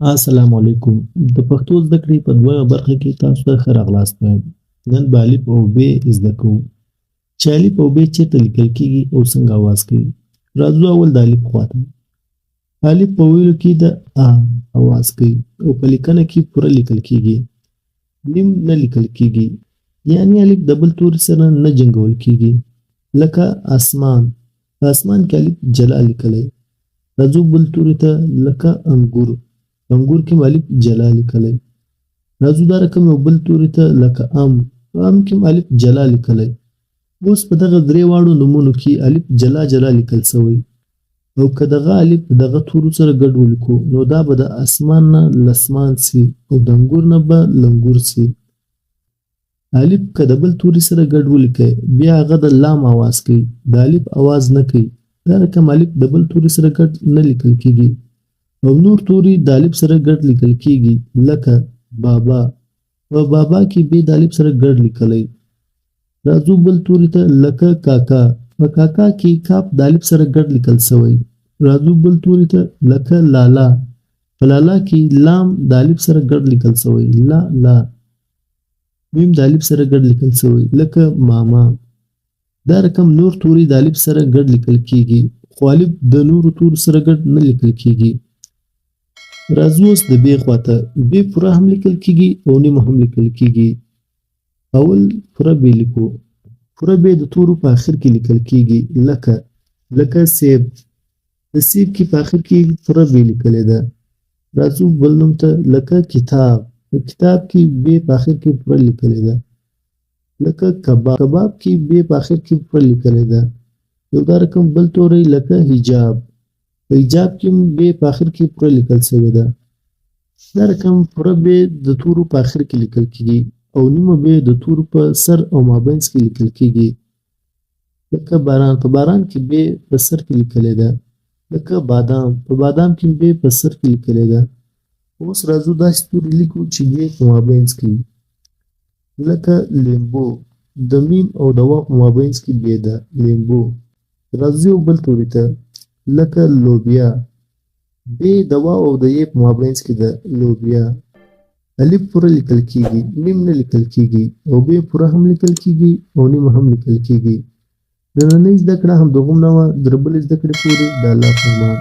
السلام علیکم. د پښتو زده کړې په دویمه برخه کې تاسو ته ښه راغلاست وایم. نن به الف او ب زده کوو. چې الف او ب چېرته لیکل کېږي او څنګه اواز کوي. راځو اول د الف خواته. الف په ویلو کې د ا اواز کوي او په لیکنه کې پوره لیکل کېږي. نیم نه لیکل کېږي. یعنی الف د بل توري سره نه جنګول کېږي. لکه اسمان. په اسمان کې الف جلا لیکلی. راځو بل توري ته لکه انګور. انګور کې الف جلا لیکلی. راځو دا رقم یو بل توري ته لکه ام. په ام کې الف جلا لیکلی. اوس په دغه درې واړو نومونو کې الف جلا جلا لیکل شوی. او که دغه الف دغه تورو سره ګډ ولیکو نو دا به د اسمان نه لسمان سي او د انګور نه به لنګور سي. الف که د بل توري سره ګډ ولیکئ بیا هغه د لام اواز کوي. د الف اواز نه کوي. دا رقم الف د بل توري سره ګډ نه لیکل کېږي. او نور توري د الف سره ګډ لیکل کېږي لکه بابا. په بابا کې ب د الف سره ګډ لیکلی. راځو بل توري ته لکه کاکا. په کاکا کې کاف د الف سره ګډ لیکل شوی. راځو بل توري ته لکه لالا. په لالا کې لام د الف سره ګډ لیکل شوی. لا لا. میم د الف سره ګډ لیکل شوی لکه ماما. دا رقم نور توري د الف سره ګډ لیکل کېږي خو الف د نورو تورو سره ګډ نه لیکل کېږي. راځو اوس د ب خواته. ب پوره هم لیکل کېږي او نیمه هم لیکل کېږي. اول پوره ب لیکو. پوره ب د تورو په آخر کې لیکل کېږي لکه سیب. د سیب کې په آخر کې پوره ب لیکلې ده. راځو بل نوم ته لکه کتاب. په کتاب کې ب په آخر کې پوره لیکلې ده. لکه کباب. کباب کې ب په آخر کې پوره لیکلې ده. یو دا رقم بل توری لکه حجاب. په حجاب کې ب په آخر کې پوره لیکل شوې ده. دا رقم پوره ب د تورو په آخر کې لیکل کېږي او نیمه ب د تورو په سر او مابینځ کې لیکل کېږي. لکه باران. په باران کې ب په سر کې لیکلې ده. لکه بادام. په بادام کې ب په سر کې لیکلې ده. اوس راځو داسې توري لیکو چې ب په مابینځ کې لکه لیمبو. د میم او د واو په مابینځ کې ب ده. لیمبو. راځو بل توري ته لکه لوبیا. ب د واو او د ی په مابینځ کې ده. لوبیا. الف پوره لیکل کېږي. میم نه لیکل کېږي او ب پوره هم لیکل کېږي او نیمه هم لیکل کېږي. نننۍ زده کړه همدغومره وه. د بلې زده کړې پورې د الله په امان.